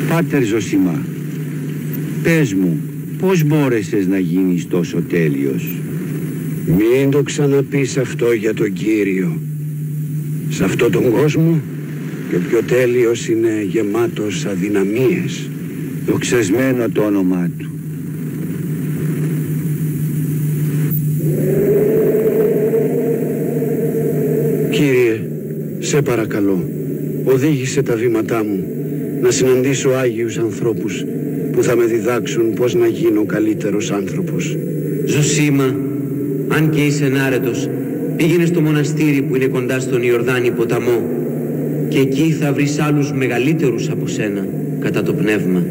Πάτερ Ζωσιμά, πες μου, πώς μπόρεσες να γίνεις τόσο τέλειος? Μην το ξαναπείς αυτό για τον Κύριο. Σε αυτόν τον κόσμο και ο πιο τέλειος είναι γεμάτος αδυναμίες. Δοξασμένο το όνομά του. Κύριε, σε παρακαλώ, οδήγησε τα βήματά μου να συναντήσω άγιους ανθρώπους που θα με διδάξουν πώς να γίνω καλύτερος άνθρωπος. Ζωσίμα, αν και είσαι ενάρετος, πήγαινε στο μοναστήρι που είναι κοντά στον Ιορδάνη ποταμό και εκεί θα βρεις άλλους μεγαλύτερους από σένα κατά το πνεύμα.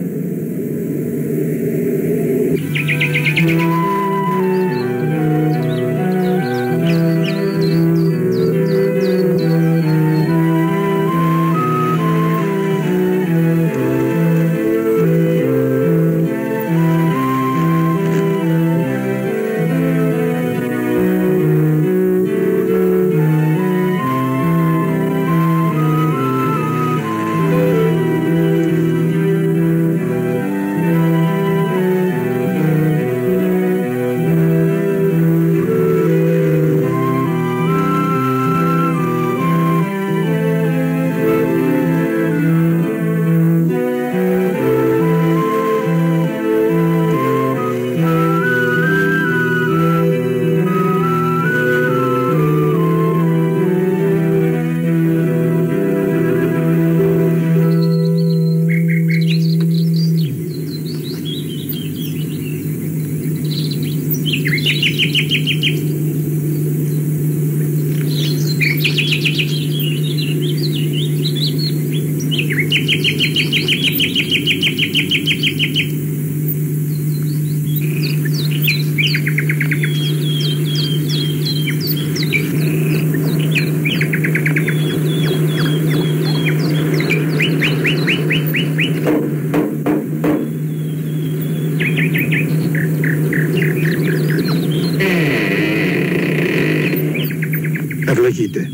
Ευλογείτε.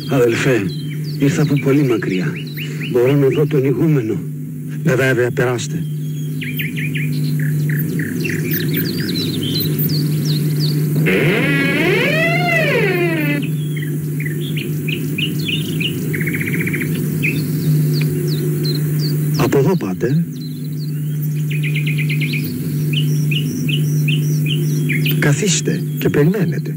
Αδελφέ, ήρθα από πολύ μακριά. Μπορώ να δω τον ηγούμενο? Βέβαια, περάστε. Από εδώ, πάτερ. Καθίστε και περιμένετε.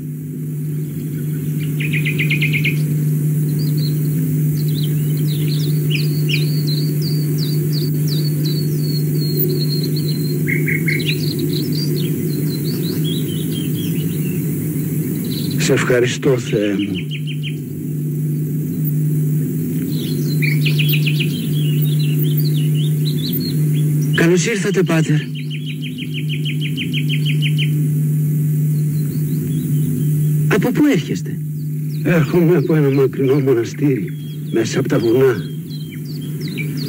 Σε ευχαριστώ, Θεέ μου. Καλώς ήρθατε, πάτερ. Από πού έρχεστε? Έρχομαι από ένα μακρινό μοναστήρι, μέσα από τα βουνά.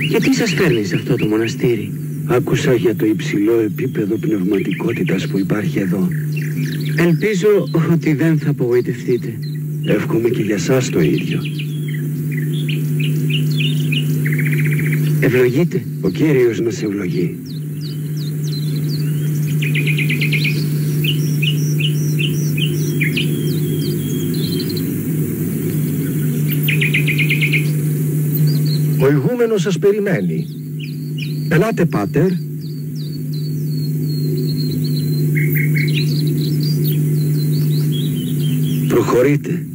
Και τι σας φέρνει σε αυτό το μοναστήρι? Άκουσα για το υψηλό επίπεδο πνευματικότητας που υπάρχει εδώ. Ελπίζω ότι δεν θα απογοητευτείτε. Εύχομαι και για σας το ίδιο. Ευλογείτε. Ο Κύριος να σε ευλογεί. Ο ηγούμενος σας περιμένει. Ελάτε, πάτερ. Προχωρείτε.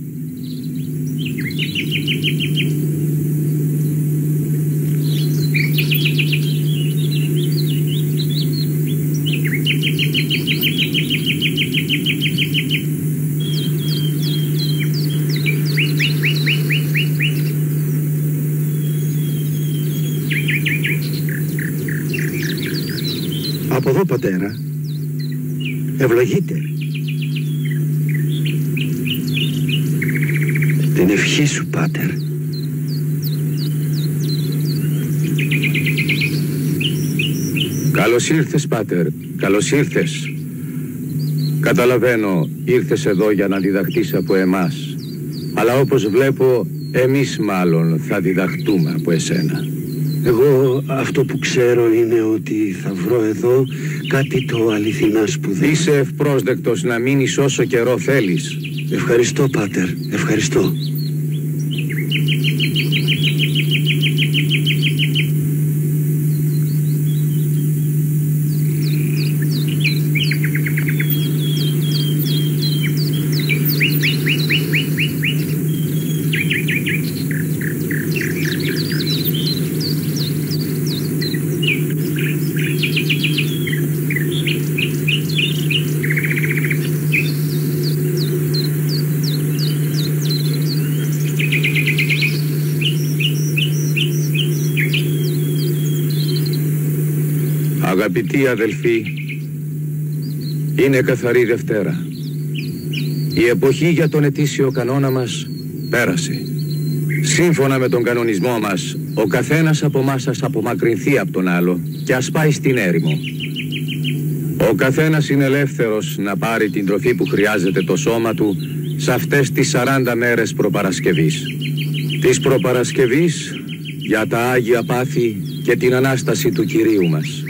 Από εδώ, πατέρα. Ευλογείτε. Την ευχή σου, πάτερ. Καλώς ήρθες, πάτερ. Καλώς ήρθες. Καταλαβαίνω, ήρθες εδώ για να διδαχτείς από εμάς. Αλλά όπως βλέπω, εμείς μάλλον θα διδαχτούμε από εσένα. Εγώ αυτό που ξέρω είναι ότι θα βρω εδώ κάτι το αληθινά σπουδαίο. Είσαι ευπρόσδεκτος να μείνεις όσο καιρό θέλεις. Ευχαριστώ, πάτερ. Ευχαριστώ. Αγαπητοί αδελφοί, είναι καθαρή Δευτέρα. Η εποχή για τον ετήσιο κανόνα μας πέρασε. Σύμφωνα με τον κανονισμό μας, ο καθένας από εμάς ας απομακρυνθεί από τον άλλο και ας πάει στην έρημο. Ο καθένας είναι ελεύθερος να πάρει την τροφή που χρειάζεται το σώμα του σε αυτές τις 40 μέρες προπαρασκευής. Της προπαρασκευής για τα Άγια Πάθη και την Ανάσταση του Κυρίου μας.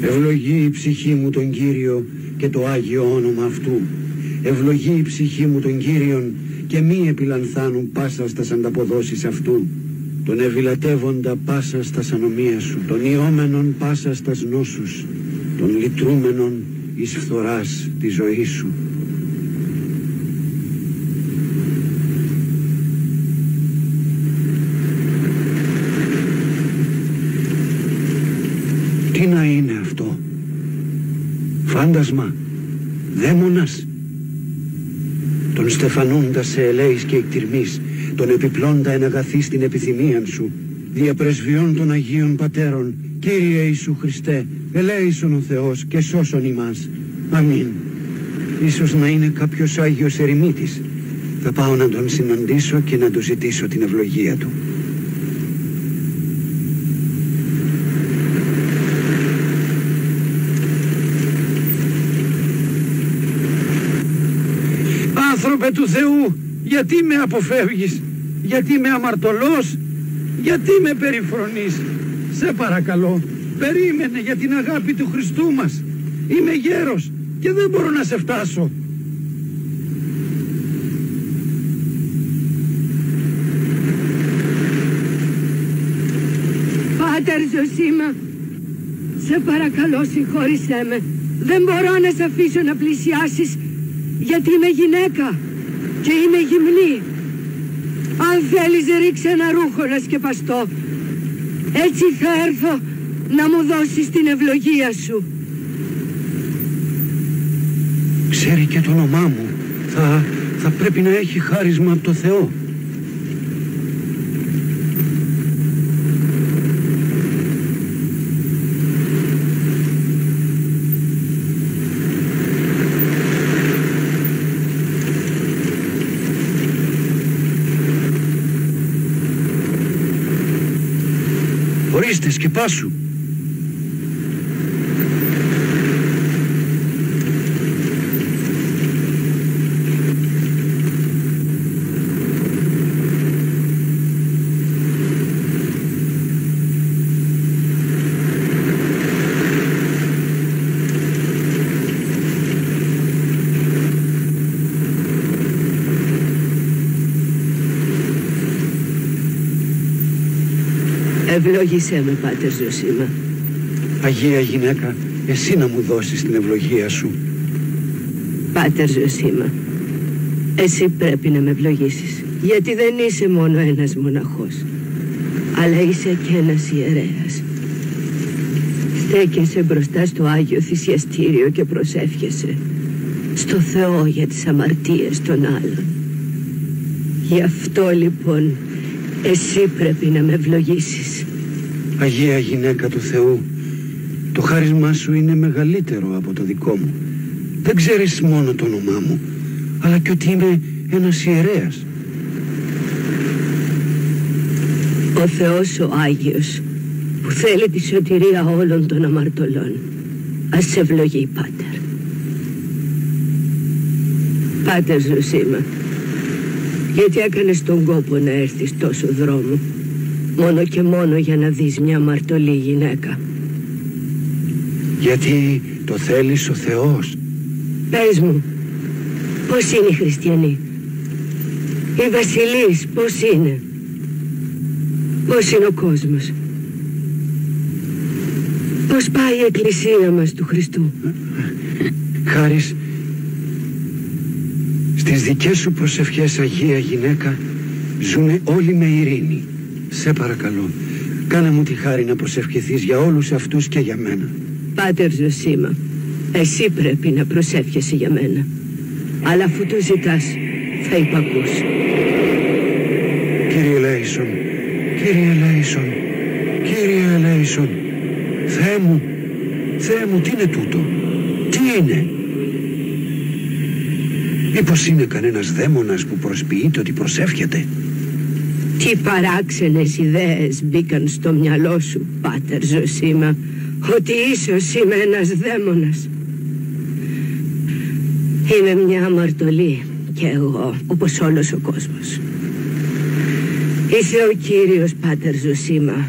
Ευλογεί η ψυχή μου τον Κύριο και το Άγιο όνομα Αυτού. Ευλογεί η ψυχή μου τον Κύριον και μη επιλανθάνουν πάσα στας ανταποδόσεις Αυτού. Τον ευηλατεύοντα πάσα στας ανομίας σου, τον ιόμενον πάσα στας νόσους, τον λυτρούμενον εις φθοράς της ζωής σου. Τι να είναι αυτό? Φάντασμα? Δαίμονας? Τον στεφανούντα σε ελέης και εκτιρμής, τον επιπλώντα εν αγαθή στην επιθυμίαν σου, διαπρεσβειών των Αγίων Πατέρων, Κύριε Ιησού Χριστέ, ελέησον ο Θεός και σώσον ημάς. Αμήν. Ίσως να είναι κάποιος Άγιος ερημίτης. Θα πάω να τον συναντήσω και να του ζητήσω την ευλογία του. Άνθρωπε του Θεού, γιατί με αποφεύγεις? Γιατί είμαι αμαρτωλός? Γιατί με περιφρονείς? Σε παρακαλώ, περίμενε για την αγάπη του Χριστού μας. Είμαι γέρος και δεν μπορώ να σε φτάσω. Πάτερ Ζωσίμα, σε παρακαλώ συγχώρησέ με. Δεν μπορώ να σε αφήσω να πλησιάσεις, γιατί είμαι γυναίκα και είμαι γυμνή. Αν θέλεις ρίξε ένα ρούχο να σκεπαστώ. Έτσι θα έρθω να μου δώσεις την ευλογία σου. Ξέρει και το όνομά μου. Θα πρέπει να έχει χάρισμα από το Θεό. Ορίστε, σκεπάσου. Ευλόγησέ με, Πάτερ Ζωσίμα. Αγία γυναίκα, εσύ να μου δώσεις την ευλογία σου. Πάτερ Ζωσίμα, εσύ πρέπει να με ευλογήσεις, γιατί δεν είσαι μόνο ένας μοναχός, αλλά είσαι και ένας ιερέας. Στέκεσαι μπροστά στο Άγιο Θυσιαστήριο και προσεύχεσαι στο Θεό για τις αμαρτίες των άλλων. Γι' αυτό λοιπόν εσύ πρέπει να με ευλογήσεις. Αγία γυναίκα του Θεού, το χάρισμά σου είναι μεγαλύτερο από το δικό μου. Δεν ξέρεις μόνο το όνομά μου, αλλά και ότι είμαι ένας ιερέας. Ο Θεός ο Άγιος, που θέλει τη σωτηρία όλων των αμαρτωλών, ας σε ευλογεί, Πάτερ. Πάτερ Ζωσίμα, γιατί έκανες τον κόπο να έρθεις τόσο δρόμο, μόνο και μόνο για να δεις μια αμαρτωλή γυναίκα? Γιατί το θέλεις ο Θεός. Πες μου, πώς είναι οι χριστιανοί? Οι βασιλείς πώς είναι? Πώς είναι ο κόσμος? Πώς πάει η εκκλησία μας του Χριστού? Χάρις στις δικές σου προσευχές, Αγία γυναίκα, ζουνε όλοι με ειρήνη. Σε παρακαλώ, κάνε μου τη χάρη να προσευχηθείς για όλους αυτούς και για μένα. Πάτερ Ζωσίμα, εσύ πρέπει να προσεύχεσαι για μένα, αλλά αφού το ζητάς θα υπακούς. Κύριε ελέησον, Κύριε ελέησον, Κύριε ελέησον. Θεέ μου, τι είναι τούτο? Τι είναι? Μήπως είναι κανένας δαίμονας που προσποιείται ότι προσεύχεται? Τι παράξενες ιδέες μπήκαν στο μυαλό σου, Πάτερ Ζωσίμα, ότι ίσως είμαι ένας δαίμονας. Είμαι μια αμαρτωλή και εγώ, όπως όλος ο κόσμος. Ήρθε ο Κύριος, Πάτερ Ζωσίμα,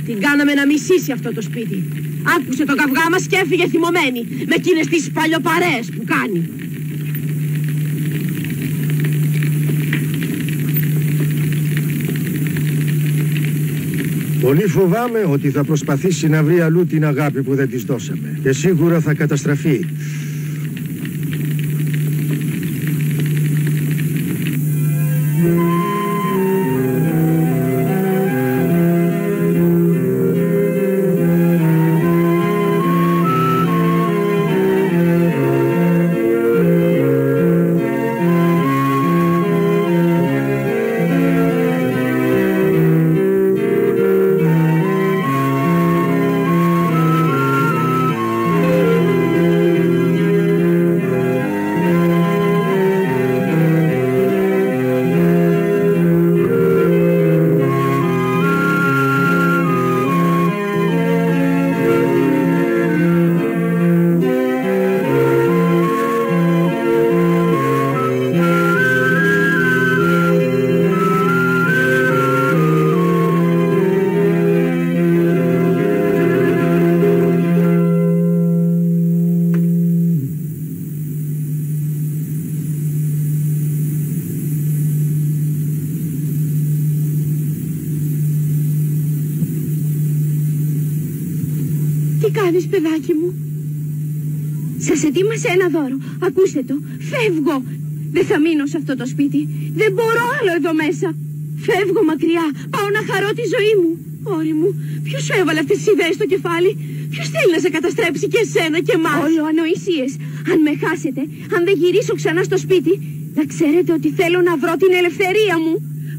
Την κάναμε να μισήσει αυτό το σπίτι. Άκουσε το καυγά μας και έφυγε θυμωμένη με εκείνες τις παλιοπαρέες που κάνει. Πολύ φοβάμαι ότι θα προσπαθήσει να βρει αλλού την αγάπη που δεν της δώσαμε. Και σίγουρα θα καταστραφεί. Τι κάνεις, παιδάκι μου? Σας ετοίμασα ένα δώρο. Ακούστε το. Φεύγω. Δεν θα μείνω σε αυτό το σπίτι. Δεν μπορώ άλλο εδώ μέσα. Φεύγω μακριά. Πάω να χαρώ τη ζωή μου. Όρη μου, ποιος σου έβαλε αυτές τις ιδέες στο κεφάλι? Ποιος θέλει να σε καταστρέψει και εσένα και εμάς? Όλο ανοησίες. Αν με χάσετε, αν δεν γυρίσω ξανά στο σπίτι, να ξέρετε ότι θέλω να βρω την ελευθερία μου.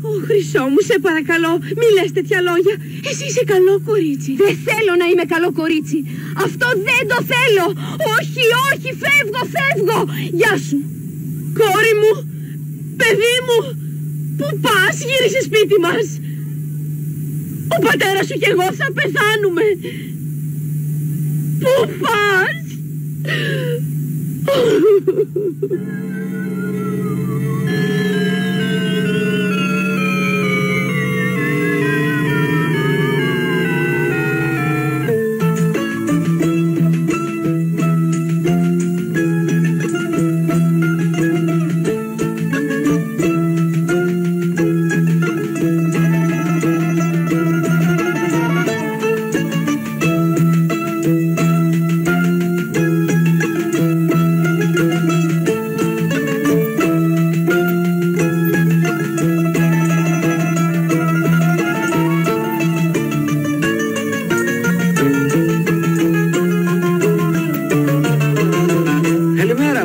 Ω, Χρυσό μου, σε παρακαλώ, μη λες τέτοια λόγια. Εσύ είσαι καλό κορίτσι. Δεν θέλω να είμαι καλό κορίτσι. Αυτό δεν το θέλω. Όχι, όχι, φεύγω, φεύγω. Γεια σου. Κόρη μου, παιδί μου. Πού πας? Γύρισε σπίτι μας. Ο πατέρας σου και εγώ θα πεθάνουμε. Πού πας?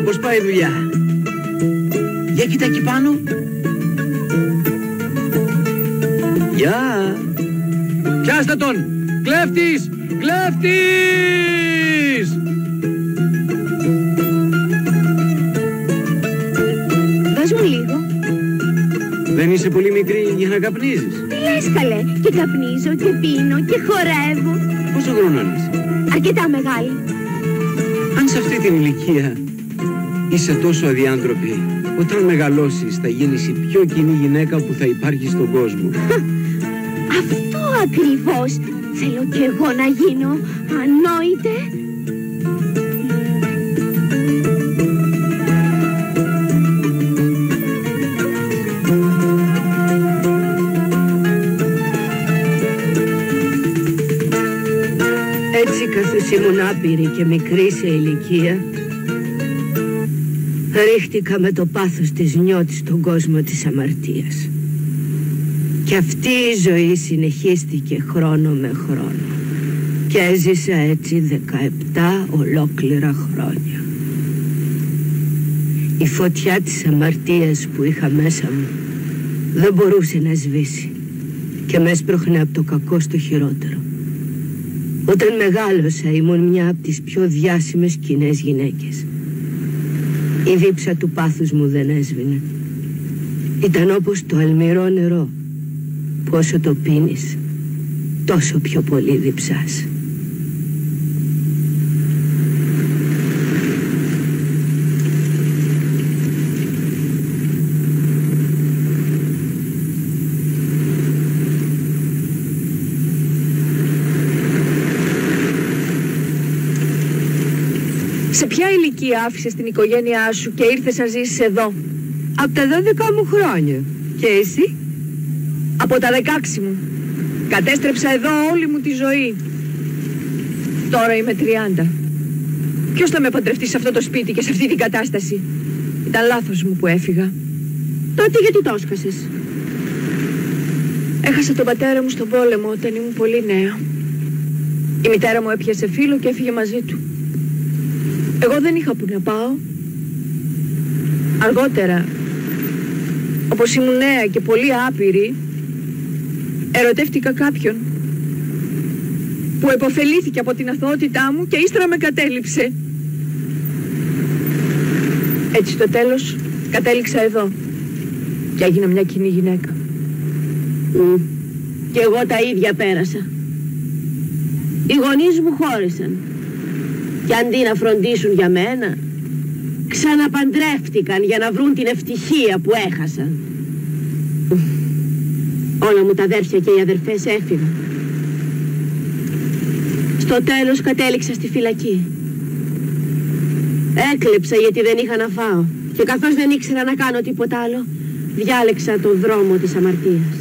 Πώς πάει η δουλειά? Για κοίτα εκεί πάνω. Γεια. Πιάστε τον! Κλέφτης! Κλέφτης! Δώσ' μου λίγο. Δεν είσαι πολύ μικρή για να καπνίζεις? Τι λες, καλέ? Και καπνίζω και πίνω και χορεύω. Πόσο χρόνο είσαι? Αρκετά μεγάλη. Αν σε αυτή την ηλικία είσαι τόσο αδιάντροπη, όταν μεγαλώσεις θα γίνεις η πιο κοινή γυναίκα που θα υπάρχει στον κόσμο. Αυτό ακριβώς θέλω κι εγώ να γίνω, ανόητε. Έτσι καθώς ήμουν άπειρη και μικρή σε ηλικία, ρίχτηκα με το πάθος της νιώτης στον κόσμο της αμαρτίας. Και αυτή η ζωή συνεχίστηκε χρόνο με χρόνο. Και έζησα έτσι 17 ολόκληρα χρόνια. Η φωτιά της αμαρτίας που είχα μέσα μου δεν μπορούσε να σβήσει και με έσπρωχνε από το κακό στο χειρότερο. Όταν μεγάλωσα ήμουν μια από τις πιο διάσημες κοινές γυναίκες. Η δίψα του πάθους μου δεν έσβηνε. Ήταν όπως το αλμυρό νερό, που όσο το πίνεις τόσο πιο πολύ διψάς. Σε ποια ηλικία άφησες την οικογένειά σου και ήρθες να ζήσεις εδώ? Από τα 12 μου χρόνια. Και εσύ? Από τα 16 μου. Κατέστρεψα εδώ όλη μου τη ζωή. Τώρα είμαι 30. Ποιος θα με παντρευτεί σε αυτό το σπίτι και σε αυτή την κατάσταση? Ήταν λάθος μου που έφυγα. Τότε γιατί το έσκασες? Έχασα τον πατέρα μου στον πόλεμο όταν ήμουν πολύ νέα. Η μητέρα μου έπιασε φίλο και έφυγε μαζί του. Εγώ δεν είχα που να πάω. Αργότερα, όπως ήμουν νέα και πολύ άπειρη, ερωτεύτηκα κάποιον που επωφελήθηκε από την αθωότητά μου και ύστερα με κατέληψε. Έτσι στο τέλος κατέληξα εδώ και έγινα μια κοινή γυναίκα. Και εγώ τα ίδια πέρασα. Οι γονείς μου χώρισαν και αντί να φροντίσουν για μένα, ξαναπαντρεύτηκαν για να βρουν την ευτυχία που έχασαν. Όλα μου τα αδέρφια και οι αδερφές έφυγαν. Στο τέλος κατέληξα στη φυλακή. Έκλεψα γιατί δεν είχα να φάω και καθώς δεν ήξερα να κάνω τίποτα άλλο, διάλεξα τον δρόμο της αμαρτίας.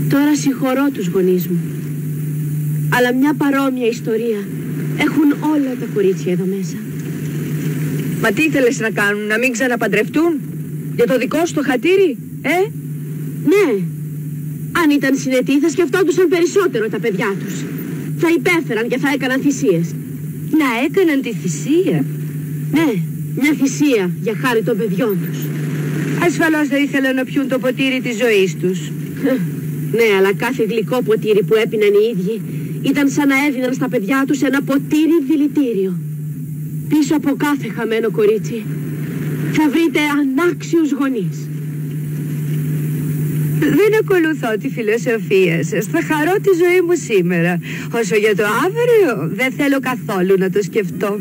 Τώρα συγχωρώ τους γονείς μου, αλλά μια παρόμοια ιστορία έχουν όλα τα κορίτσια εδώ μέσα. Μα τι ήθελες να κάνουν, να μην ξαναπαντρευτούν? Για το δικό σου το χατήρι, Ναι. Αν ήταν συνετοί θα σκεφτόντουσαν περισσότερο τα παιδιά τους. Θα υπέφεραν και θα έκαναν θυσίες. Να έκαναν τη θυσία? Ναι, μια θυσία για χάρη των παιδιών τους. Ασφαλώς θα ήθελαν να πιούν το ποτήρι της ζωής τους. Ναι, αλλά κάθε γλυκό ποτήρι που έπιναν οι ίδιοι ήταν σαν να έδιναν στα παιδιά τους ένα ποτήρι δηλητήριο. Πίσω από κάθε χαμένο κορίτσι θα βρείτε ανάξιους γονείς. Δεν ακολουθώ τη φιλοσοφία σας. Θα χαρώ τη ζωή μου σήμερα. Όσο για το αύριο δεν θέλω καθόλου να το σκεφτώ.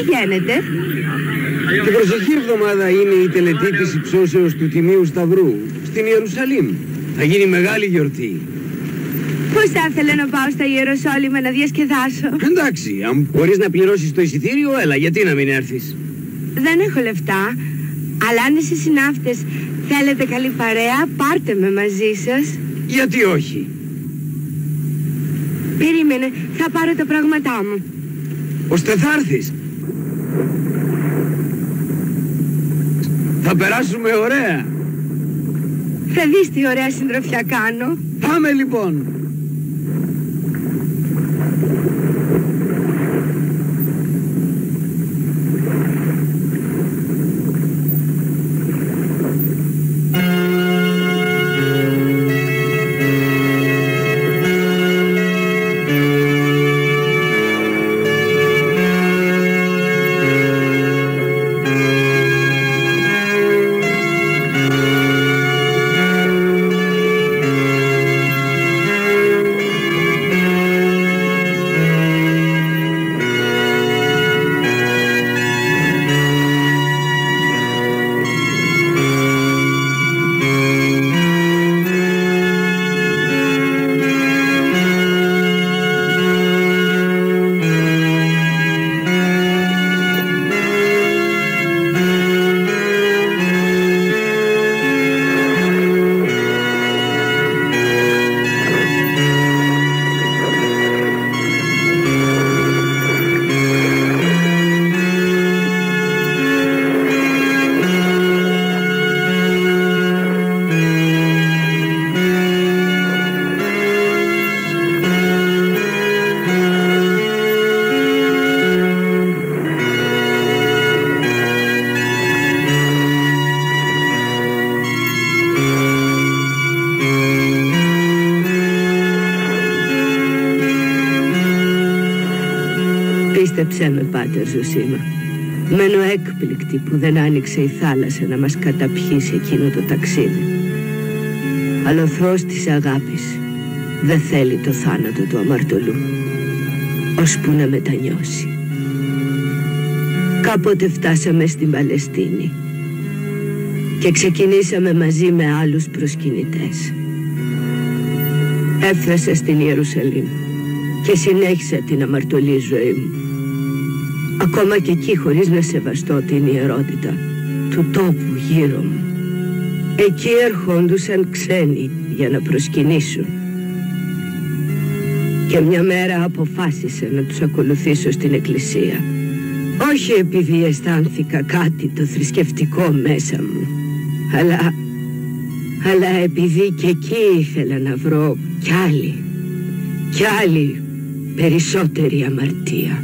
Πηγαίνετε? Την προσεχή εβδομάδα είναι η τελετή της υψώσεως του Τιμίου Σταυρού στην Ιερουσαλήμ. Θα γίνει μεγάλη γιορτή. Πώς θα ήθελα να πάω στα Ιεροσόλυμα να διασκεδάσω? Εντάξει, αν μπορείς να πληρώσεις το εισιτήριο, έλα, γιατί να μην έρθεις? Δεν έχω λεφτά, αλλά αν εσείς συνάφτες θέλετε καλή παρέα, πάρτε με μαζί σας. Γιατί όχι? Περίμενε, θα πάρω τα πράγματά μου. Ώστε θα έρθεις? Θα περάσουμε ωραία. Θα δεις τι ωραία συντροφιά κάνω. Πάμε λοιπόν. Πίστεψέ με, Πάτερ Ζωσίμα. Μένω έκπληκτη που δεν άνοιξε η θάλασσα να μας καταπιεί σε εκείνο το ταξίδι. Αλλά ο Θεός της αγάπης δεν θέλει το θάνατο του αμαρτωλού, ώσπου να μετανιώσει. Κάποτε φτάσαμε στην Παλαιστίνη και ξεκινήσαμε μαζί με άλλους προσκυνητές. Έφτασα στην Ιερουσαλήμ και συνέχισα την αμαρτωλή ζωή μου. Ακόμα και εκεί, χωρίς να σεβαστώ την ιερότητα του τόπου γύρω μου. Εκεί ερχόντουσαν ξένοι για να προσκυνήσουν. Και μια μέρα αποφάσισα να τους ακολουθήσω στην εκκλησία. Όχι επειδή αισθάνθηκα κάτι το θρησκευτικό μέσα μου, αλλά επειδή και εκεί ήθελα να βρω κι άλλη περισσότερη αμαρτία.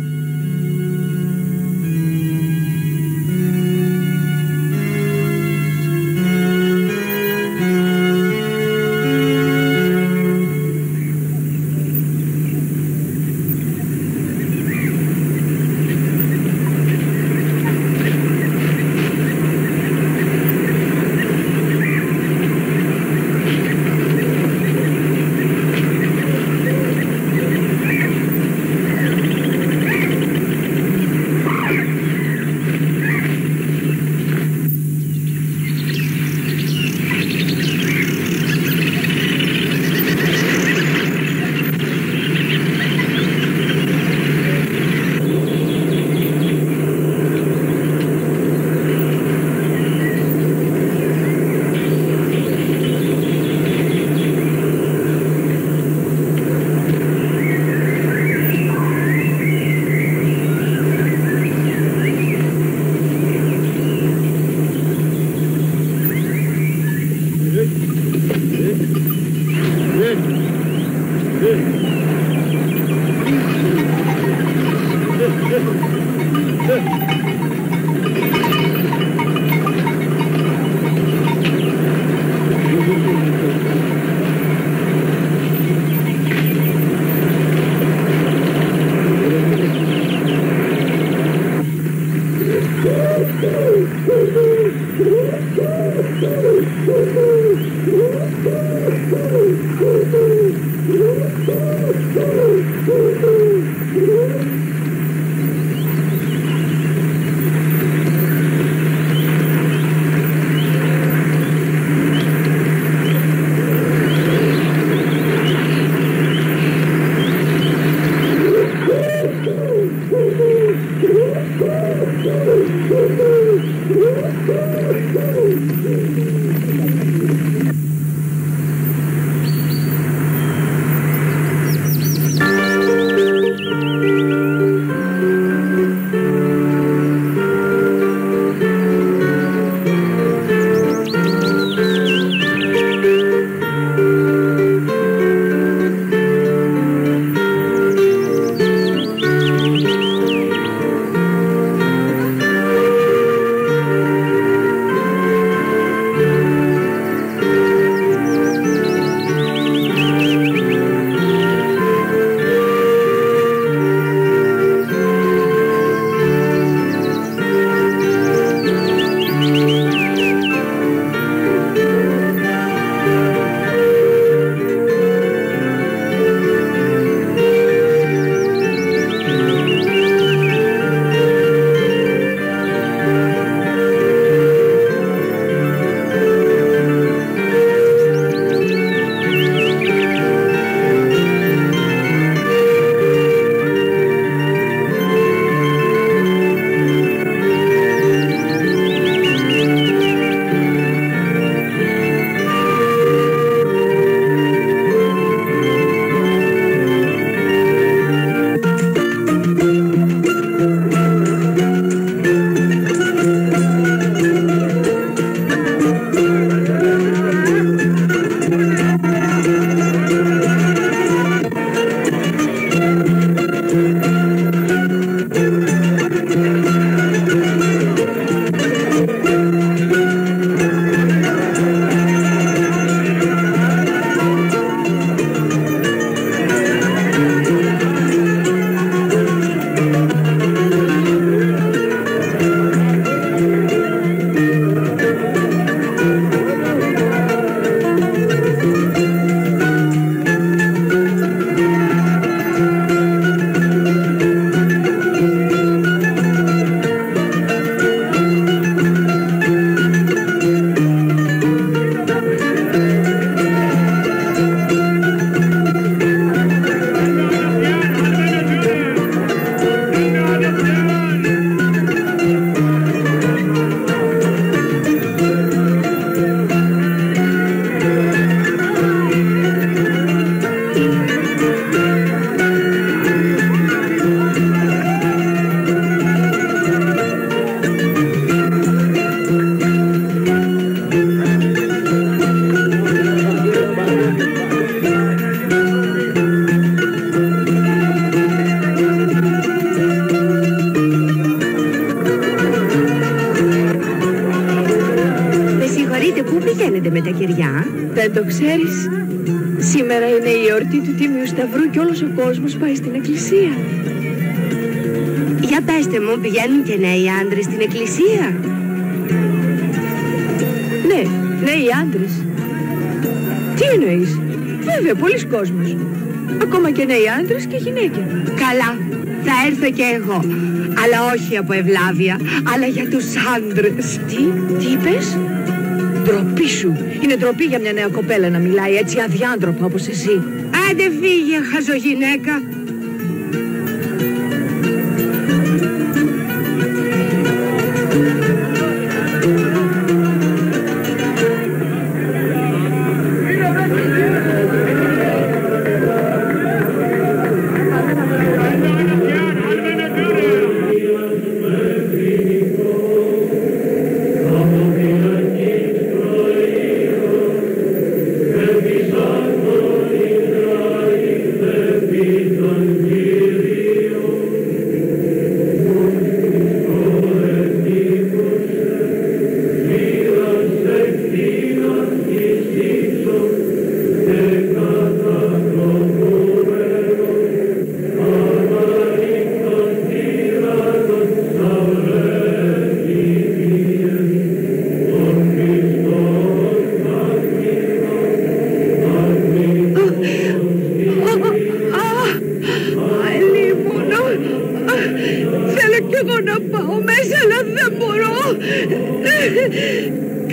του Τίμιου Σταυρού και όλος ο κόσμος πάει στην εκκλησία. Για πέστε μου, πηγαίνουν και νέοι άντρες στην εκκλησία? Ναι, νέοι άντρες. Τι εννοείς? Βέβαια, πολλοί κόσμος. Ακόμα και νέοι άντρες και γυναίκες. Καλά, θα έρθω και εγώ. Αλλά όχι από ευλάβεια, αλλά για τους άντρες. Τι είπες? Ντροπή σου. Είναι ντροπή για μια νέα κοπέλα να μιλάει έτσι αδιάντροπα όπως εσύ. Άντε φύγε, χαζογυναίκα.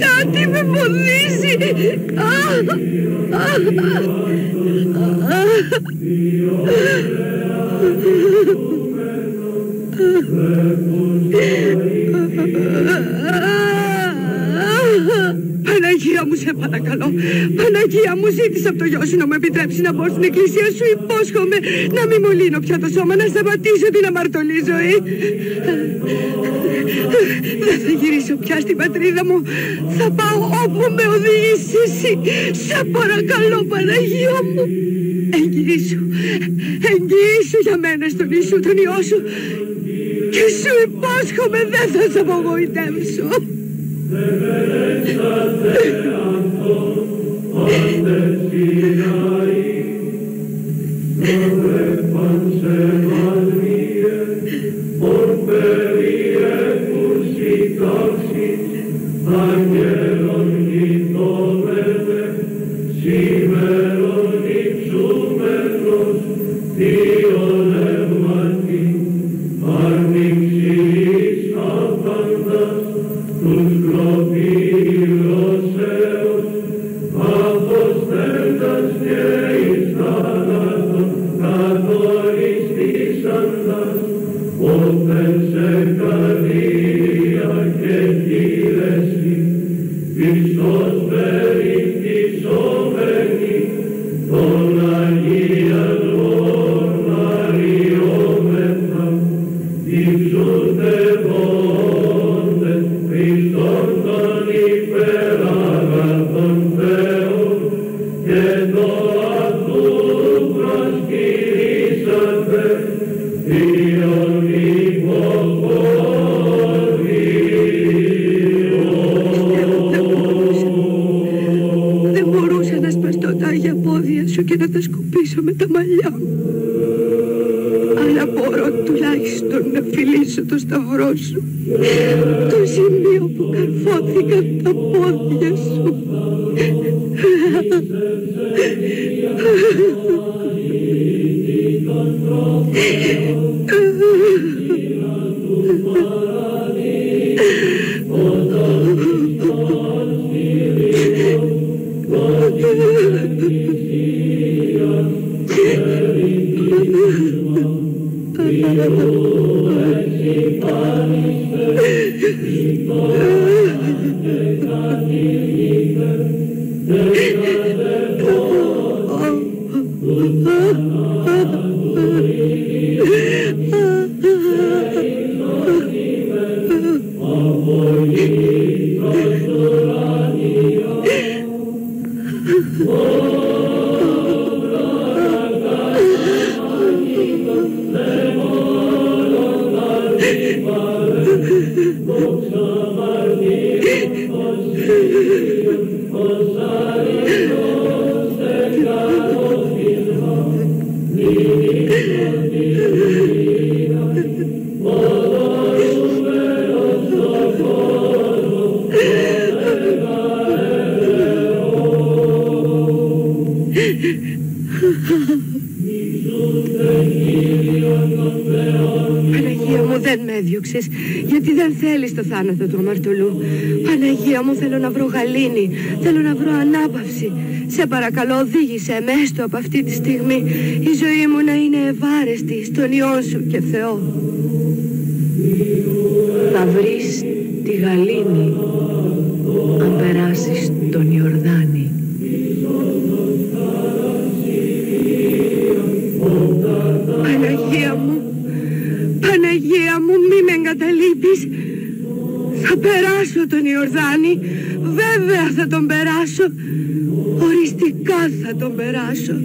Κάτι με πονίζει. Παναγία μου, σε παρακαλώ. Παναγία μου, ζήτησα από το γιο σου να με επιτρέψει να μπω στην εκκλησία σου. Υπόσχομαι να μην μολύνω πια το σώμα, να σταματήσω την αμαρτωλή ζωή. Δεν θα γυρίσω πια στην πατρίδα μου. Θα πάω όπου με οδηγήσεις εσύ. Σε παρακαλώ, Παναγία μου. Εγγυήσου για μένα στον Ιησού τον Υιό σου. Και σου υπόσχομαι δεν θα σε απογοητεύσω. Και να τα σκουπίσω με τα μαλλιά μου. Αλλά μπορώ τουλάχιστον να φιλήσω το σταυρό σου, το σημείο που καρφώθηκαν τα πόδια σου. Παναγία μου, δεν με έδιωξες, γιατί δεν θέλεις το θάνατο του αμαρτωλού. Παναγία μου, θέλω να βρω γαλήνη, θέλω να βρω ανάπαυση. Σε παρακαλώ, οδήγησέ με έστω από αυτή τη στιγμή η ζωή μου να είναι ευάρεστη στον Υιόν σου και Θεό. Θα βρεις τη γαλήνη αν περάσεις τον Ιορδάνη. Παναγία μου, Παναγία μου, μη με εγκαταλείπεις. Θα περάσω τον Ιορδάνη, βέβαια θα τον περάσω. Οριστικά θα τον περάσω.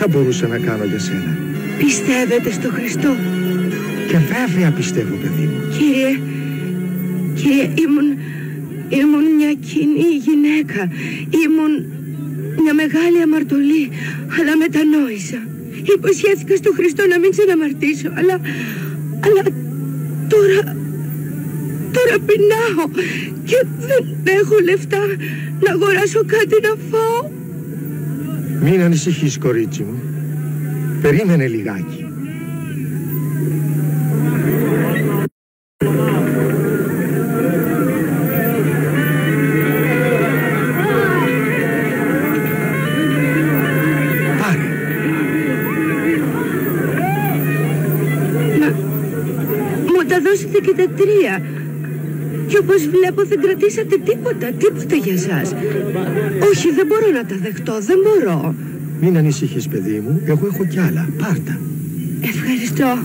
Μπορούσα να κάνω για σένα. Πιστεύετε στο Χριστό? Και βέβαια πιστεύω, παιδί μου. Κύριε, ήμουν μια κοινή γυναίκα. Ήμουν μια μεγάλη αμαρτωλή, αλλά μετανόησα. Υποσχέθηκα στο Χριστό να μην ξαναμαρτήσω, αλλά τώρα πεινάω και δεν έχω λεφτά να αγοράσω κάτι να φάω. Μην ανησυχείς, κορίτσι μου. Περίμενε λιγάκι. Πάρε. Μου τα δώσετε και τα τρία. Και όπως βλέπω δεν κρατήσατε τίποτα για σας. Όχι, δεν μπορώ να τα δεχτώ, δεν μπορώ. Μην ανησυχείς, παιδί μου, εγώ έχω κι άλλα. Πάρτα. Ευχαριστώ.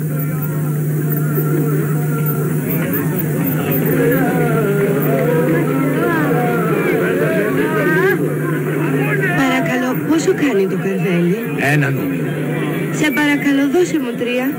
Παρακαλώ, πόσο κάνει το καρδέλι? Ένα νούμερο. Σε παρακαλώ, δώσε μου 3.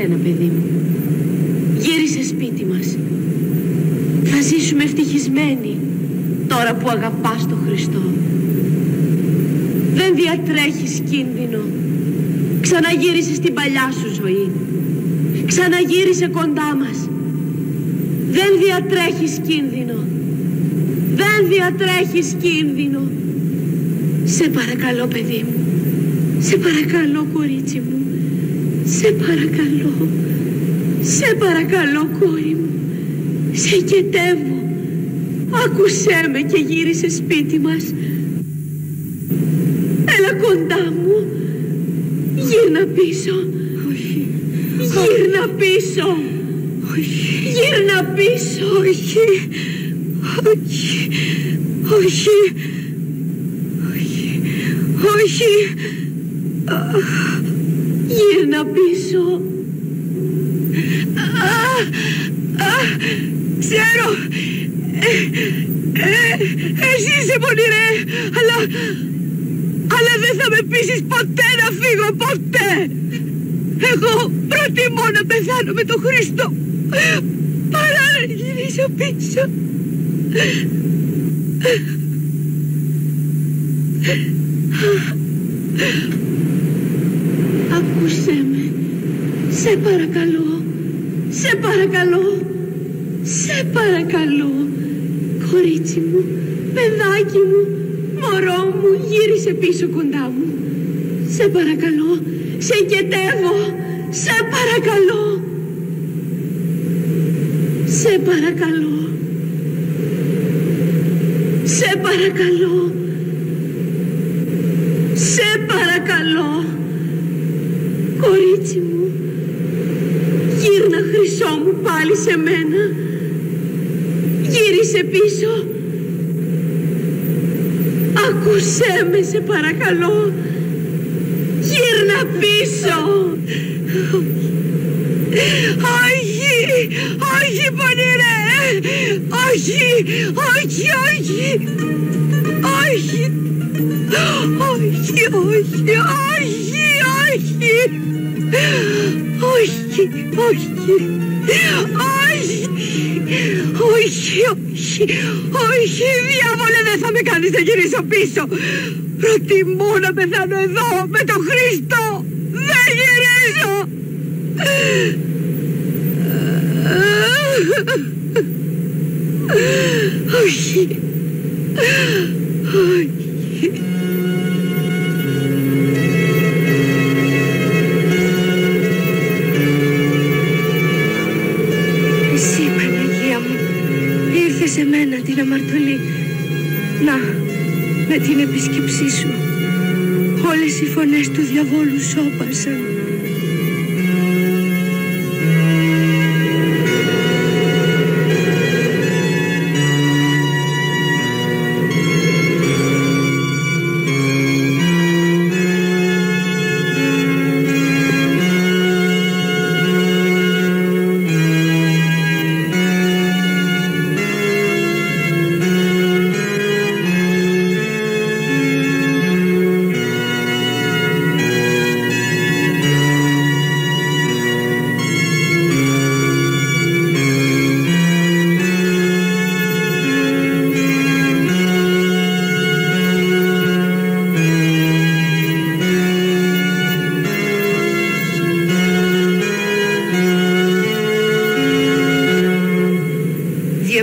σένα, παιδί μου. Γύρισε σπίτι μας. Θα ζήσουμε ευτυχισμένοι τώρα που αγαπάς τον Χριστό. Δεν διατρέχεις κίνδυνο. Ξαναγύρισε στην παλιά σου ζωή. Ξαναγύρισε κοντά μας. Δεν διατρέχεις κίνδυνο. Δεν διατρέχεις κίνδυνο. Σε παρακαλώ, παιδί μου. Σε παρακαλώ, κορίτσι μου. Σε παρακαλώ. Σε παρακαλώ, κόρη μου. Σε κετεύω. Άκουσέ με και γύρισε σπίτι μας. Έλα κοντά μου. Γύρνα πίσω. Όχι. Γύρνα πίσω. Όχι. Γύρνα πίσω. Όχι. Όχι. Όχι. Όχι. Όχι. Γύρνα πίσω. Ξέρω. Εσύ είσαι πονηρέ. Αλλά δεν θα με πείσεις ποτέ να φύγω. Ποτέ. Εγώ προτιμώ να πεθάνω με τον Χριστό παρά να γυρίσω πίσω. Ακούσέ με. Σε παρακαλώ. Σε παρακαλώ. Σε παρακαλώ. Κορίτσι μου, παιδάκι μου, μωρό μου, γύρισε πίσω κοντά μου. Σε παρακαλώ. Σε κετεύω. Σε παρακαλώ. Σε παρακαλώ. Σε παρακαλώ. Σε παρακαλώ. Κορίτσι μου, γύρνα χρυσό μου πάλι σε μένα. Γύρισε πίσω. Άκουσέ με, σε παρακαλώ. Γύρνα πίσω. Όχι, όχι πονηρέ. Όχι, όχι, όχι. Όχι. Όχι, όχι, όχι, όχι. Όχι, όχι. Όχι, όχι, όχι. Όχι, διάβολε, δεν θα με κάνεις να γυρίσω πίσω. Προτιμώ να πεθάνω εδώ με τον Χριστό. Δεν γυρίζω. Όχι. Όχι. Εσύ, Παναγία μου, ήρθε σε μένα την αμαρτωλή. Να, με την επίσκεψή σου όλες οι φωνές του διαβόλου σώπασαν.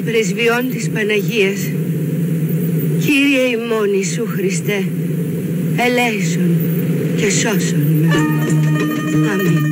Πρεσβειών της Παναγίας, Κύριε ημών Ιησού Χριστέ, ελέησον και σώσον με. Αμήν.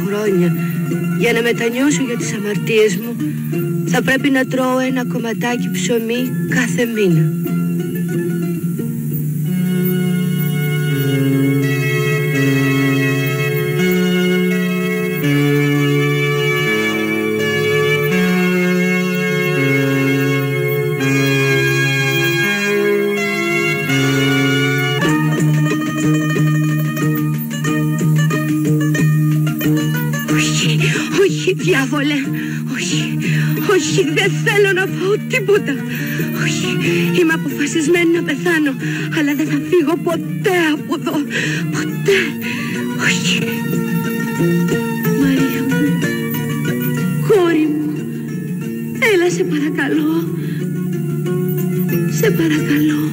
χρόνια για να μετανιώσω για τις αμαρτίες μου, θα πρέπει να τρώω ένα κομματάκι ψωμί κάθε μήνα. Διάβολε, όχι, όχι, δεν θέλω να φάω τίποτα. Όχι, είμαι αποφασισμένη να πεθάνω, αλλά δεν θα φύγω ποτέ από εδώ, ποτέ, όχι. Μαρία μου, κόρη μου, έλα σε παρακαλώ, σε παρακαλώ.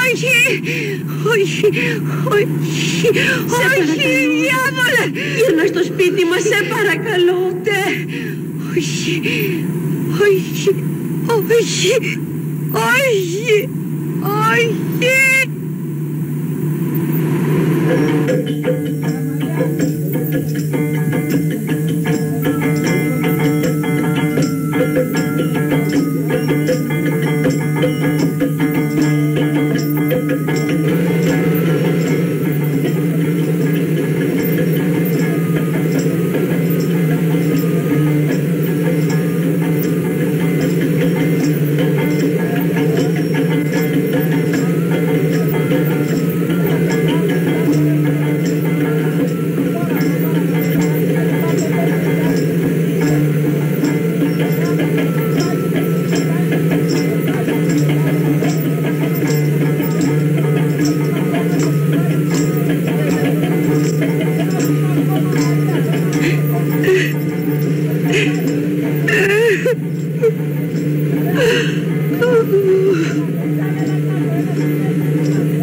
Όχι, όχι. Όχι, διάβολε! Γύρνα στο σπίτι μας, σε παρακαλώ! Όχι, όχι, όχι, όχι, όχι!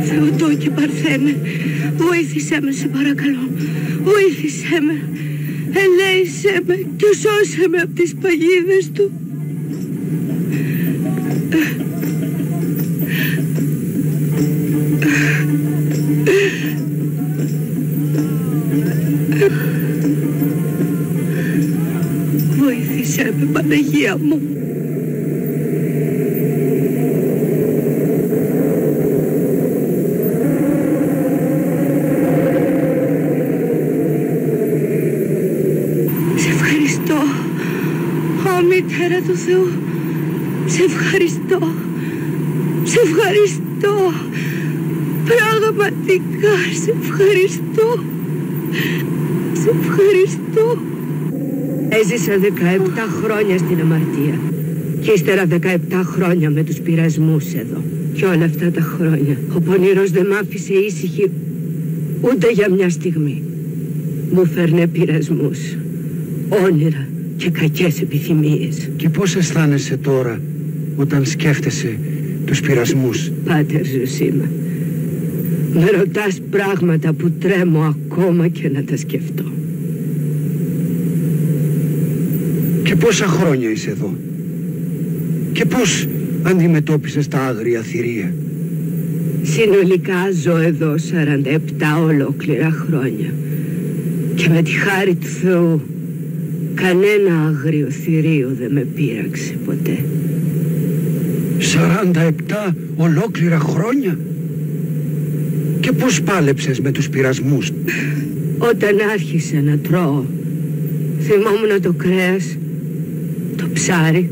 Θεοτόκη Παρθένε, βοήθησέ με, σε παρακαλώ, βοήθησέ με, ελέησέ με και σώσε με από τις παγίδες του. Βοήθησέ με, Παναγία μου. Σε ευχαριστώ, Ω Μητέρα του Θεού, σε ευχαριστώ, σε ευχαριστώ, πραγματικά σε ευχαριστώ, σε ευχαριστώ. Έζησα 17 χρόνια στην αμαρτία και ύστερα 17 χρόνια με τους πειρασμούς εδώ. Και όλα αυτά τα χρόνια ο πονηρός δεν μ' άφησε ήσυχη ούτε για μια στιγμή. Μου φέρνε πειρασμούς, όνειρα και κακές επιθυμίες. Και πώς αισθάνεσαι τώρα όταν σκέφτεσαι τους πειρασμούς? Πάτερ Ζωσίμα, με ρωτάς πράγματα που τρέμω ακόμα και να τα σκεφτώ. Και πόσα χρόνια είσαι εδώ? Και πώς αντιμετώπισες τα άγρια θηρία? Συνολικά ζω εδώ 47 ολόκληρα χρόνια και με τη χάρη του Θεού κανένα άγριο θηρίο δεν με πείραξε ποτέ. 47 ολόκληρα χρόνια? Και πώς πάλεψες με τους πειρασμούς? Όταν άρχισα να τρώω, θυμόμουν το κρέας, το ψάρι,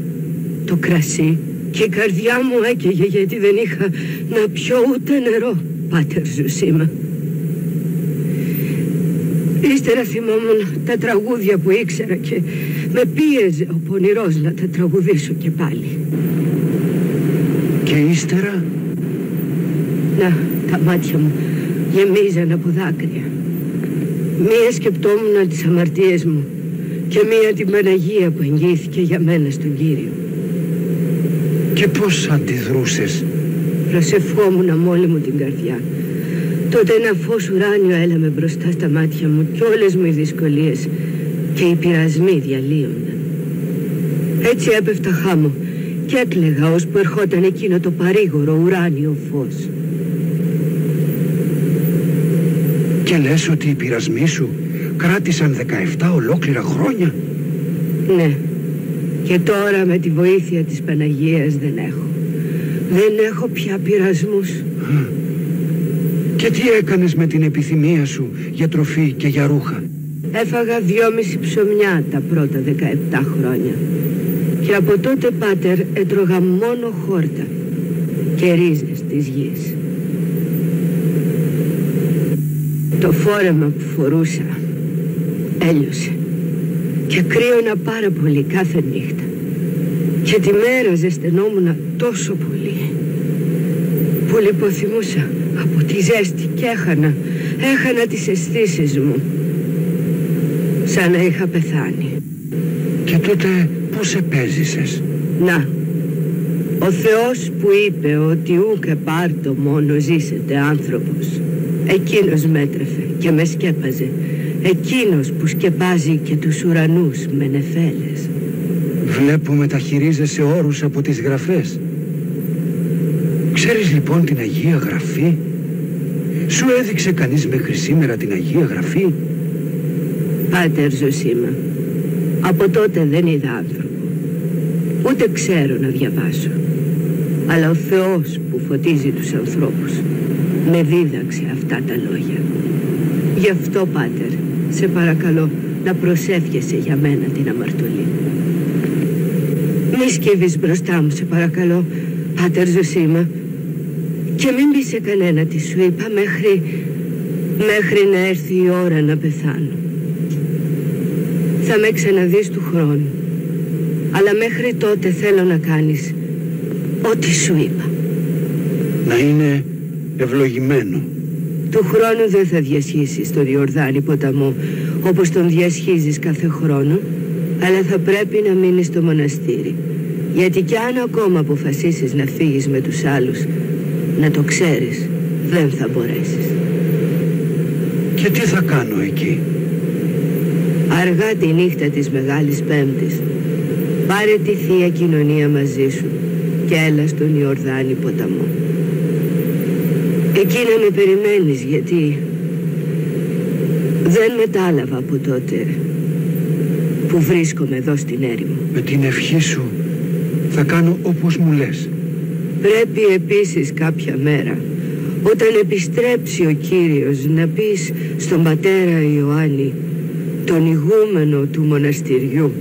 το κρασί και η καρδιά μου έκαιγε γιατί δεν είχα να πιω ούτε νερό, Πάτερ Ζωσίμα. Ύστερα θυμόμουν τα τραγούδια που ήξερα και με πίεζε ο πονηρός να τα τραγουδήσω και πάλι. Και ύστερα? Να, τα μάτια μου γεμίζαν από δάκρυα. Μία σκεπτόμουν τις αμαρτίες μου και μία την Παναγία που εγγύθηκε για μένα στον Κύριο. Και πώς αντιδρούσες? Προσευχόμουν με όλη μου την καρδιά. Τότε ένα φως ουράνιο έλαμε μπροστά στα μάτια μου κι όλες μου οι δυσκολίες και οι πειρασμοί διαλύονταν. Έτσι έπεφτα χάμω και έκλαιγα ώσπου ερχόταν εκείνο το παρήγορο ουράνιο φως. Και λες ότι οι πειρασμοί σου κράτησαν 17 ολόκληρα χρόνια? Ναι. Και τώρα με τη βοήθεια της Παναγίας δεν έχω. Δεν έχω πια πειρασμούς. Και τι έκανες με την επιθυμία σου για τροφή και για ρούχα? Έφαγα 2,5 ψωμιά τα πρώτα 17 χρόνια. Και από τότε, πάτερ, έτρωγα μόνο χόρτα και ρίζες της γης. Το φόρεμα που φορούσα έλειωσε και κρύωνα πάρα πολύ κάθε νύχτα. Και τη μέρα ζεσθενόμουν τόσο πολύ που λιποθυμούσα από τη ζέστη και έχανα τις αισθήσεις μου σαν να είχα πεθάνει. Και τότε πώς επέζησες? Να, ο Θεός που είπε ότι ούκε πάρτο μόνο ζήσετε άνθρωπος, εκείνος με έτρεφε και με σκέπαζε. Εκείνος που σκεπάζει και τους ουρανούς με νεφέλες. Βλέπω μεταχειρίζεσαι όρους από τις γραφές. Ξέρεις λοιπόν την Αγία Γραφή? Σου έδειξε κανείς μέχρι σήμερα την Αγία Γραφή? Πάτερ Ζωσίμα, από τότε δεν είδα άνθρωπο. Ούτε ξέρω να διαβάσω. Αλλά ο Θεός που φωτίζει τους ανθρώπους με δίδαξε αυτά τα λόγια. Γι' αυτό, Πάτερ, σε παρακαλώ να προσεύχεσαι για μένα την αμαρτωλή. Μη σκύβεις μπροστά μου, σε παρακαλώ, Πάτερ Ζωσίμα, και μην πεις σε κανένα τι σου είπα μέχρι να έρθει η ώρα να πεθάνω. Θα με ξαναδείς του χρόνου, αλλά μέχρι τότε θέλω να κάνεις ό,τι σου είπα. Να είναι ευλογημένο. Του χρόνου δεν θα διασχίσεις τον Ιορδάνη ποταμό όπως τον διασχίζεις κάθε χρόνο, αλλά θα πρέπει να μείνεις στο μοναστήρι. Γιατί κι αν ακόμα αποφασίσεις να φύγεις με τους άλλους, να το ξέρεις, δεν θα μπορέσεις. Και τι θα κάνω εκεί? Αργά τη νύχτα της Μεγάλης Πέμπτης, πάρε τη Θεία Κοινωνία μαζί σου και έλα στον Ιορδάνη ποταμό. Εκεί να με περιμένεις, γιατί δεν μετάλαβα από τότε που βρίσκομαι εδώ στην έρημο. Με την ευχή σου θα κάνω όπως μου λες. Πρέπει επίσης κάποια μέρα, όταν επιστρέψει ο Κύριος, να πεις στον πατέρα Ιωάννη, τον ηγούμενο του μοναστηριού,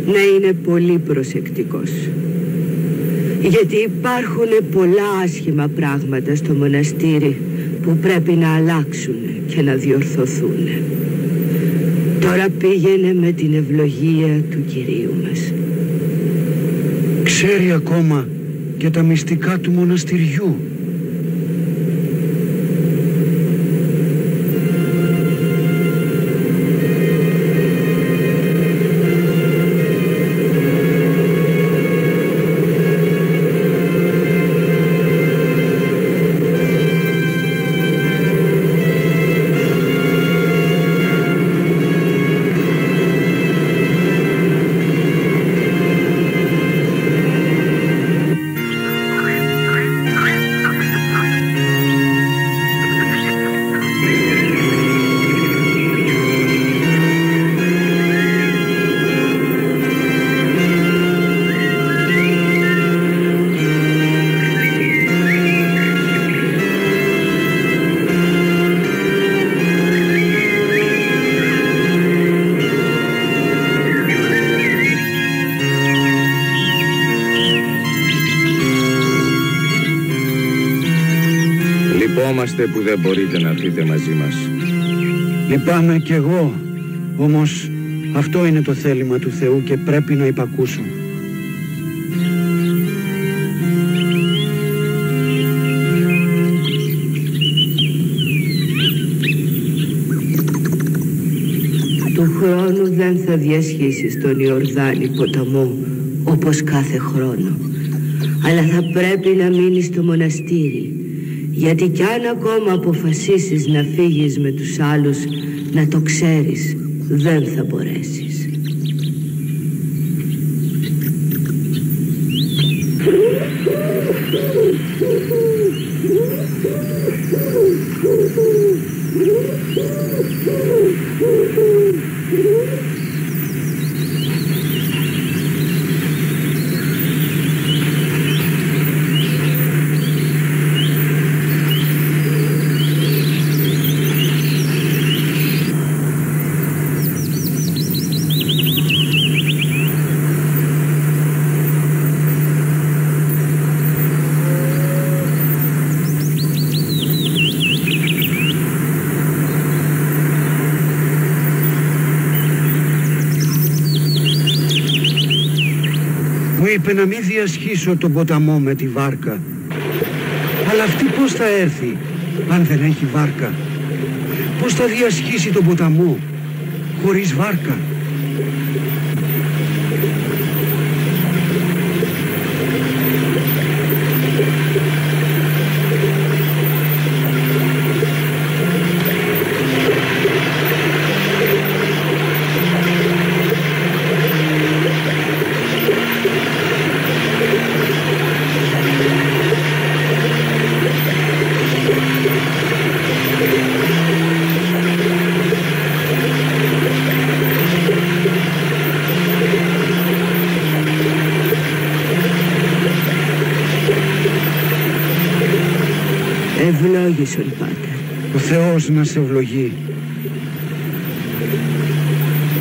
να είναι πολύ προσεκτικός. Γιατί υπάρχουν πολλά άσχημα πράγματα στο μοναστήρι που πρέπει να αλλάξουν και να διορθωθούν. Τώρα πήγαινε με την ευλογία του Κυρίου μας. Ξέρει ακόμα και τα μυστικά του μοναστηριού. Λυπόμαστε που δεν μπορείτε να έρθετε μαζί μας. Λυπάμαι κι εγώ, όμως αυτό είναι το θέλημα του Θεού και πρέπει να υπακούσω. Του χρόνου δεν θα διασχίσεις τον Ιορδάνη ποταμό όπως κάθε χρόνο, Αλλά θα πρέπει να μείνεις στο μοναστήρι, γιατί κι αν ακόμα αποφασίσεις να φύγεις με τους άλλους, να το ξέρεις, δεν θα μπορέσεις. Είπε να μην διασχίσω τον ποταμό με τη βάρκα. Αλλά αυτή πώς θα έρθει αν δεν έχει βάρκα? Πώς θα διασχίσει τον ποταμό χωρίς βάρκα? Ευλόγησον, Πάτερ. Ο Θεός να σε ευλογεί.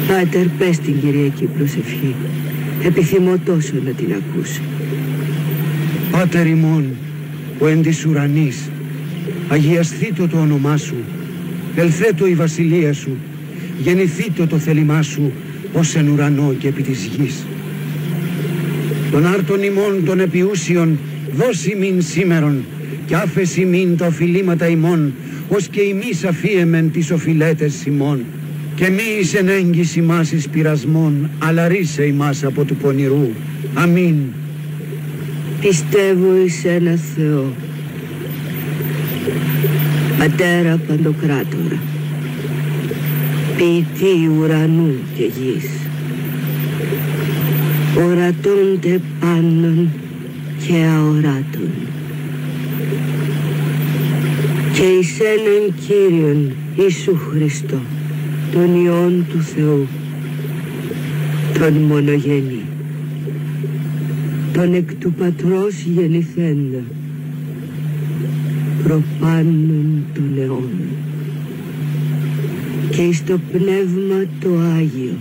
Πάτερ, πες την Κυριακή προσευχή. Επιθυμώ τόσο να την ακούσω. Πάτερ ημών, ο εν της ουρανής, αγιασθήτω το όνομά σου, ελθέτω η βασιλεία σου, γεννηθήτω το θέλημά σου, ως εν ουρανό και επί της γης. Τον άρτον ημών των επιούσιων, δώσει μην σήμερον, κι άφεση μην τα οφειλήματα ημών, ως και ημείς αφίεμεν τις οφειλέτες ημών. Και μη εις εν έγκυς ημάς εις πειρασμών, αλλά ρίσε ημάς από του πονηρού. Αμήν. Πιστεύω εις ένα Θεό, Πατέρα Παντοκράτορα, ποιητή ουρανού και γης, ορατών τε πάντων και αοράτων, και εις έναν Κύριον Ιησού Χριστό, τον Υιόν του Θεού, τον μονογενή, τον εκ του Πατρός γεννηθέντα, προπάνων των αιώνων, και εις το Πνεύμα το Άγιο,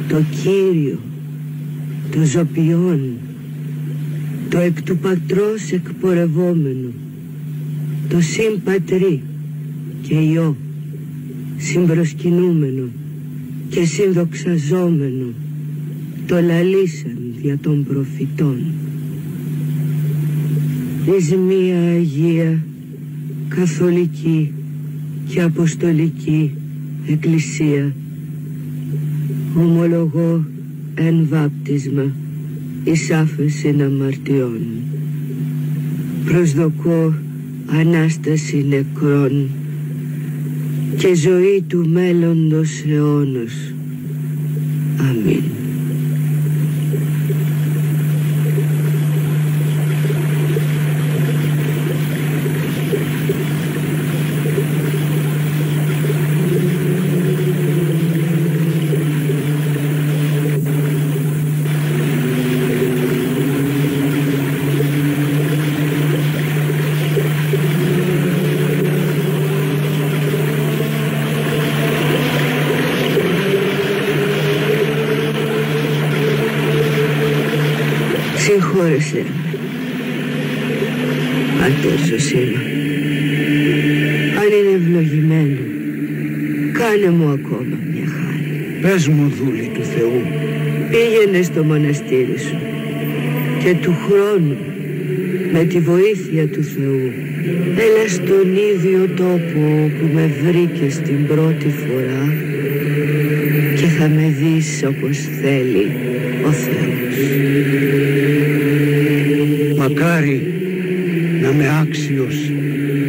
το Κύριο, το ζωπιόν, το εκ του Πατρός εκπορευόμενο, το συμπατρί και Υιό, συμπροσκυνούμενο και συνδοξαζόμενο, το λαλήσαν δια των προφητών. Εις μία Αγία, Καθολική και Αποστολική Εκκλησία ομολογώ εν βάπτισμα εις άφεσιν αμαρτιών. Προσδοκώ Ανάσταση νεκρών και ζωή του μέλλοντος αιώνος. Αμήν. Συγχώρεσέ με, Πάτερ Ζωσήμα. Αν είναι ευλογημένο, κάνε μου ακόμα μια χάρη. Πες μου, δούλη του Θεού. Πήγαινε στο μοναστήρι σου και του χρόνου, με τη βοήθεια του Θεού, έλα στον ίδιο τόπο που με βρήκες την πρώτη φορά και θα με δεις όπως θέλει ο Θεός. μακάρι να με άξιος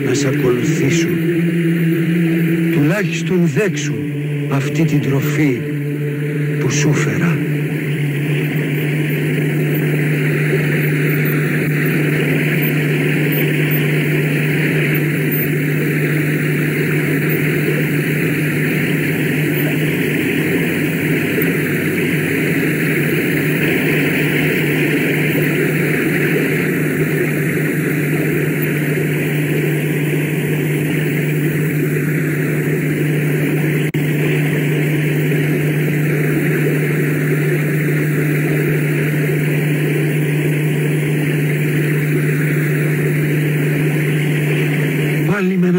να σ' ακολουθήσω. Τουλάχιστον δέξου αυτή την τροφή που σου φέρα.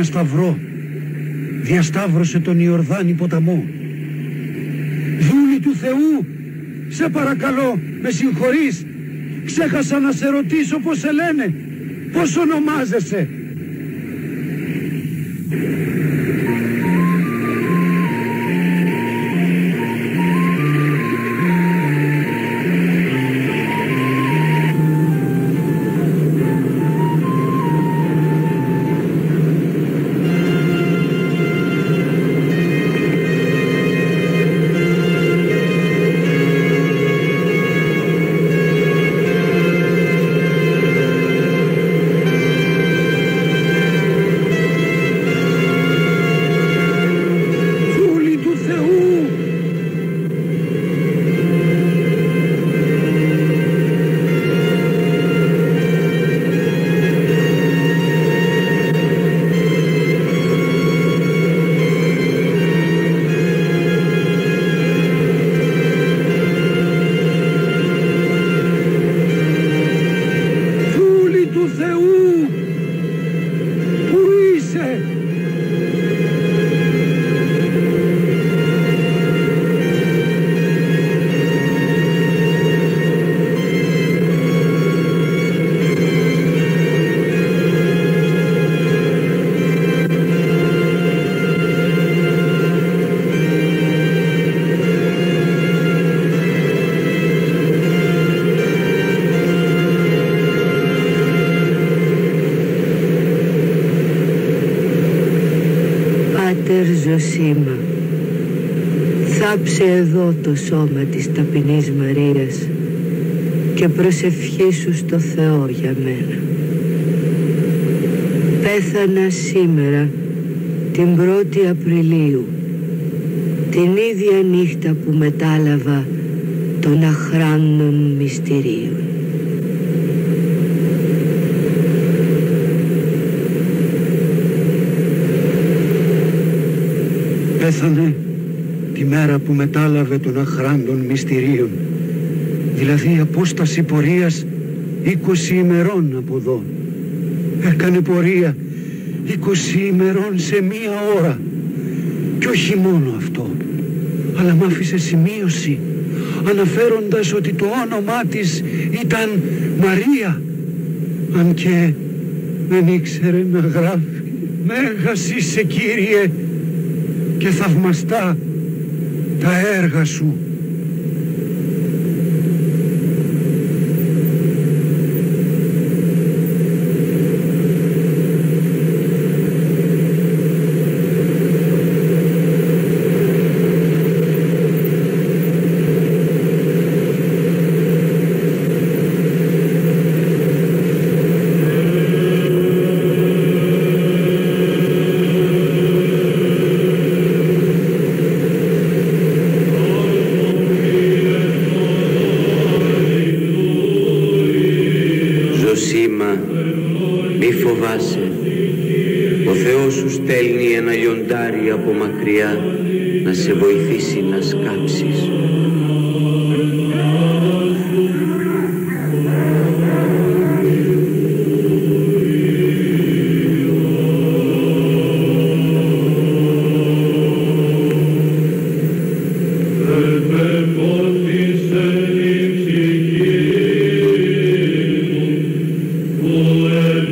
Σταυρό διασταύρωσε τον Ιορδάνη ποταμό. Δούλη του Θεού, σε παρακαλώ, με συγχωρείς, ξέχασα να σε ρωτήσω πώς σε λένε, πώς ονομάζεσαι. Ζωσίμα, θάψε εδώ το σώμα της ταπεινής Μαρίας και προσευχήσου στο Θεό για μένα. Πέθανα σήμερα την 1η Απριλίου, την ίδια νύχτα που μετάλαβα των αχράνων μυστηρίων. Πέθανε τη μέρα που μετάλαβε των αχράντων μυστηρίων, δηλαδή απόσταση πορείας 20 ημερών από εδώ. Έκανε πορεία 20 ημερών σε μία ώρα. Και όχι μόνο αυτό, αλλά μ' άφησε σημείωση αναφέροντας ότι το όνομά της ήταν Μαρία, αν και δεν ήξερε να γράφει. Μέγας είσαι, Κύριε, και θαυμαστά τα έργα σου. Μη φοβάσαι, ο Θεός σου στέλνει ένα λιοντάρι από μακριά να σε βοηθήσει να σκάψεις.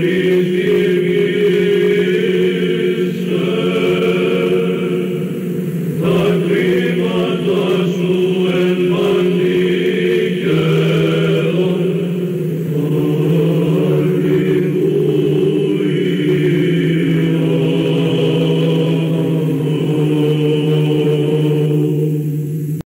Please.